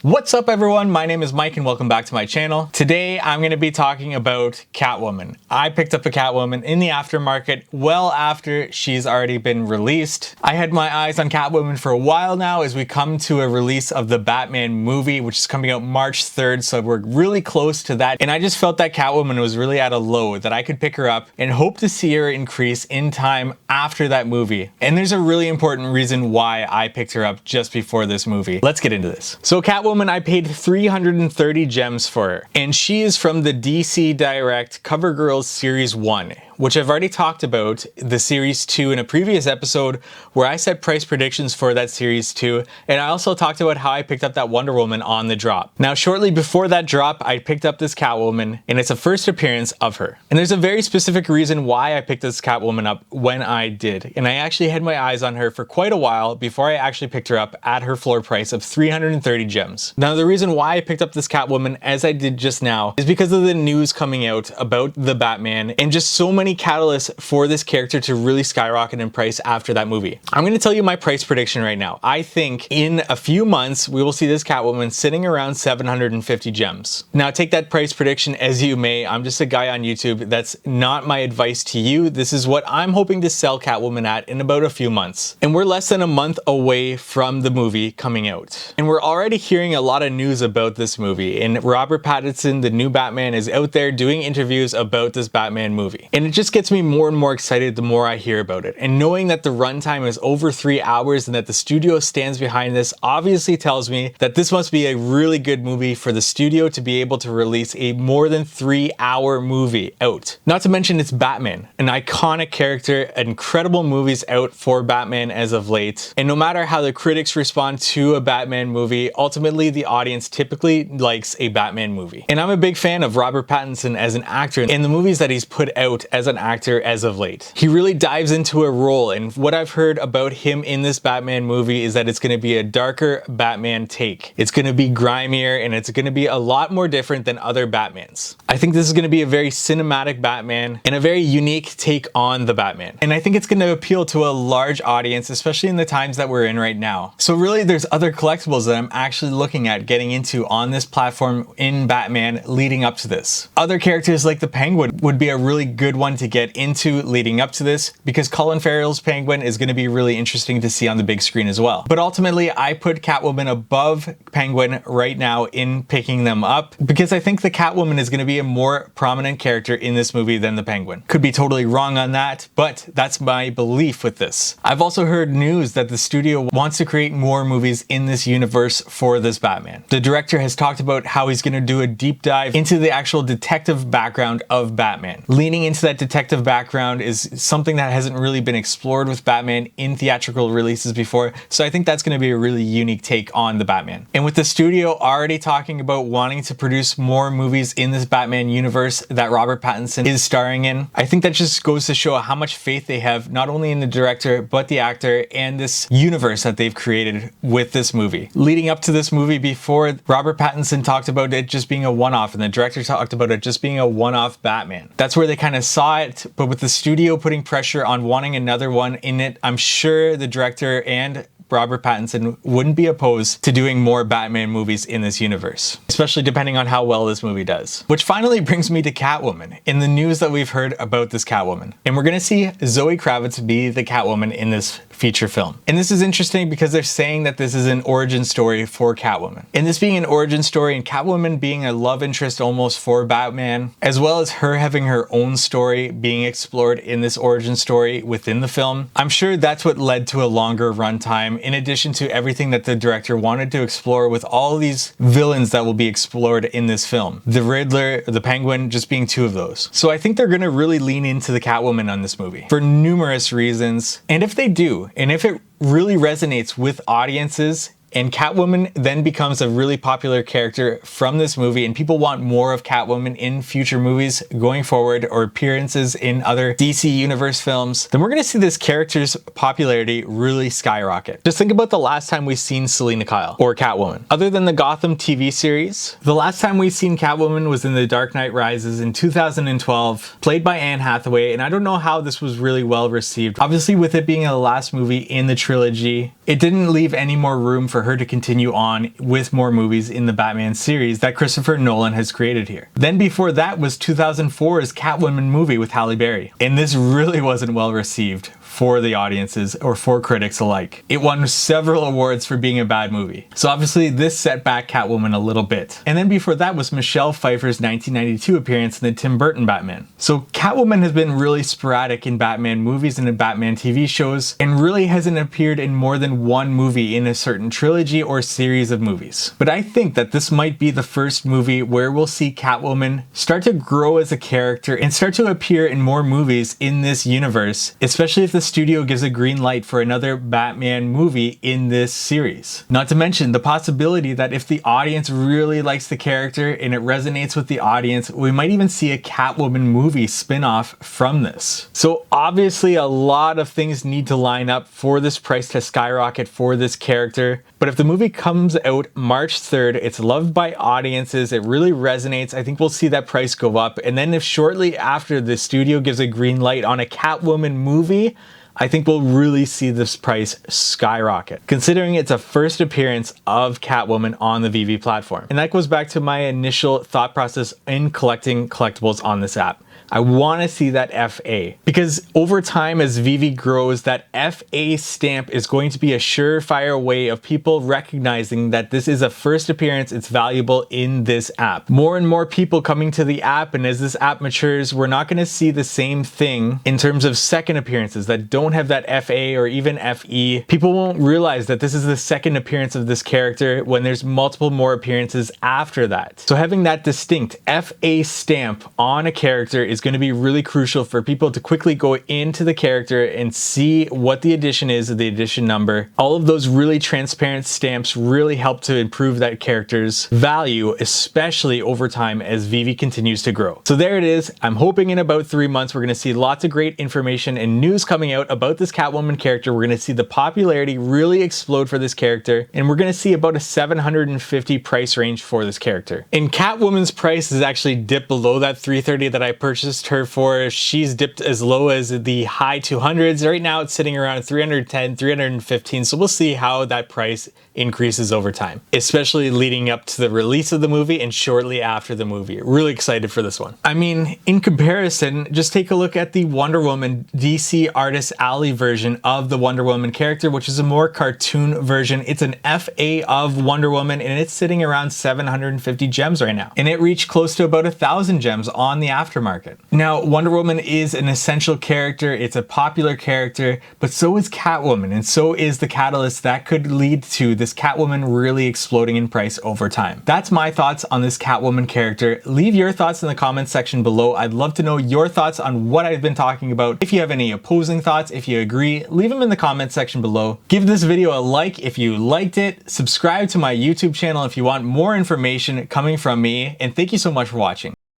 What's up everyone, my name is Mike and welcome back to my channel. Today I'm going to be talking about Catwoman. I picked up a Catwoman in the aftermarket well after she's already been released. I had my eyes on Catwoman for a while now as we come to a release of the Batman movie, which is coming out March 3rd, so we're really close to that. And I just felt that Catwoman was really at a low, that I could pick her up and hope to see her increase in time after that movie. And there's a really important reason why I picked her up just before this movie. Let's get into this. So Catwoman, I paid 330 gems for her, and she is from the DC Direct CoverGirl Series 1, which I've already talked about the Series 2 in a previous episode where I set price predictions for that Series 2, and I also talked about how I picked up that Wonder Woman on the drop. Now, shortly before that drop, I picked up this Catwoman, and it's a first appearance of her. And there's a very specific reason why I picked this Catwoman up when I did, and I actually had my eyes on her for quite a while before I actually picked her up at her floor price of 330 gems. Now, the reason why I picked up this Catwoman, as I did just now, is because of the news coming out about the Batman and just so many catalysts for this character to really skyrocket in price after that movie. I'm going to tell you my price prediction right now. I think in a few months we will see this Catwoman sitting around 750 gems. Now, take that price prediction as you may. I'm just a guy on YouTube. That's not my advice to you. This is what I'm hoping to sell Catwoman at in about a few months. And we're less than a month away from the movie coming out. And we're already hearing a lot of news about this movie. And Robert Pattinson, the new Batman, is out there doing interviews about this Batman movie. And it just gets me more and more excited the more I hear about it. And knowing that the runtime is over 3 hours and that the studio stands behind this obviously tells me that this must be a really good movie for the studio to be able to release a more than 3-hour movie out. Not to mention it's Batman, an iconic character, incredible movies out for Batman as of late. And no matter how the critics respond to a Batman movie, ultimately the audience typically likes a Batman movie. And I'm a big fan of Robert Pattinson as an actor and the movies that he's put out as an actor as of late. He really dives into a role, and what I've heard about him in this Batman movie is that it's going to be a darker Batman take. It's going to be grimier and it's going to be a lot more different than other Batmans. I think this is going to be a very cinematic Batman and a very unique take on the Batman. And I think it's going to appeal to a large audience, especially in the times that we're in right now. So really there's other collectibles that I'm actually looking at getting into on this platform in Batman leading up to this. Other characters like the Penguin would be a really good one to get into leading up to this, because Colin Farrell's Penguin is going to be really interesting to see on the big screen as well. But ultimately I put Catwoman above Penguin right now in picking them up, because I think the Catwoman is going to be a more prominent character in this movie than the Penguin. Could be totally wrong on that, but that's my belief with this. I've also heard news that the studio wants to create more movies in this universe for this Batman. The director has talked about how he's going to do a deep dive into the actual detective background of Batman. Leaning into that detective background is something that hasn't really been explored with Batman in theatrical releases before, so I think that's going to be a really unique take on the Batman. And with the studio already talking about wanting to produce more movies in this Batman universe that Robert Pattinson is starring in, I think that just goes to show how much faith they have not only in the director but the actor and this universe that they've created with this movie. Leading up to this movie, before, Robert Pattinson talked about it just being a one-off and the director talked about it just being a one-off Batman. That's where they kind of saw it, but with the studio putting pressure on wanting another one in it, I'm sure the director and Robert Pattinson wouldn't be opposed to doing more Batman movies in this universe, especially depending on how well this movie does. Which finally brings me to Catwoman, in the news that we've heard about this Catwoman. And we're gonna see Zoe Kravitz be the Catwoman in this feature film. And this is interesting because they're saying that this is an origin story for Catwoman. And this being an origin story and Catwoman being a love interest almost for Batman, as well as her having her own story being explored in this origin story within the film, I'm sure that's what led to a longer runtime, in addition to everything that the director wanted to explore with all these villains that will be explored in this film. The Riddler, the Penguin, just being two of those. So I think they're gonna really lean into the Catwoman on this movie for numerous reasons. And if they do, and if it really resonates with audiences, and Catwoman then becomes a really popular character from this movie and people want more of Catwoman in future movies going forward or appearances in other DC Universe films, then we're going to see this character's popularity really skyrocket. Just think about the last time we've seen Selena Kyle or Catwoman. Other than the Gotham TV series, the last time we've seen Catwoman was in The Dark Knight Rises in 2012, played by Anne Hathaway, and I don't know how this was really well received. Obviously, with it being the last movie in the trilogy, it didn't leave any more room for for her to continue on with more movies in the Batman series that Christopher Nolan has created here. Then before that was 2004's Catwoman movie with Halle Berry. And this really wasn't well received for the audiences or for critics alike. It won several awards for being a bad movie. So obviously this set back Catwoman a little bit. And then before that was Michelle Pfeiffer's 1992 appearance in the Tim Burton Batman. So Catwoman has been really sporadic in Batman movies and in Batman TV shows, and really hasn't appeared in more than one movie in a certain trilogy or series of movies. But I think that this might be the first movie where we'll see Catwoman start to grow as a character and start to appear in more movies in this universe, especially if the studio gives a green light for another Batman movie in this series. Not to mention the possibility that if the audience really likes the character and it resonates with the audience, we might even see a Catwoman movie spin-off from this. So obviously a lot of things need to line up for this price to skyrocket for this character. But if the movie comes out March 3rd, it's loved by audiences, it really resonates, I think we'll see that price go up. And then if shortly after the studio gives a green light on a Catwoman movie, I think we'll really see this price skyrocket, considering it's a first appearance of Catwoman on the VEVE platform. And that goes back to my initial thought process in collecting collectibles on this app. I want to see that FA, because over time as VEVE grows, that FA stamp is going to be a surefire way of people recognizing that this is a first appearance, it's valuable in this app. More and more people coming to the app, and as this app matures, we're not going to see the same thing in terms of second appearances that don't have that FA or even FE. People won't realize that this is the second appearance of this character when there's multiple more appearances after that. So having that distinct FA stamp on a character is going to be really crucial for people to quickly go into the character and see what the edition is, the edition number. All of those really transparent stamps really help to improve that character's value, especially over time as VEVE continues to grow. So there it is. I'm hoping in about 3 months we're going to see lots of great information and news coming out about this Catwoman character. We're going to see the popularity really explode for this character, and we're going to see about a 750 price range for this character. And Catwoman's price has actually dipped below that 330 that I purchased her for. She's dipped as low as the high 200s. Right now it's sitting around 310, 315. So we'll see how that price increases over time, especially leading up to the release of the movie and shortly after the movie. Really excited for this one. I mean, in comparison, just take a look at the Wonder Woman DC Artist Alley version of the Wonder Woman character, which is a more cartoon version. It's an FA of Wonder Woman, and it's sitting around 750 gems right now. And it reached close to about 1,000 gems on the aftermarket. Now, Wonder Woman is an essential character, it's a popular character, but so is Catwoman, and so is the catalyst that could lead to this Catwoman really exploding in price over time. That's my thoughts on this Catwoman character. Leave your thoughts in the comments section below. I'd love to know your thoughts on what I've been talking about. If you have any opposing thoughts, if you agree, leave them in the comments section below. Give this video a like if you liked it. Subscribe to my YouTube channel if you want more information coming from me, and thank you so much for watching.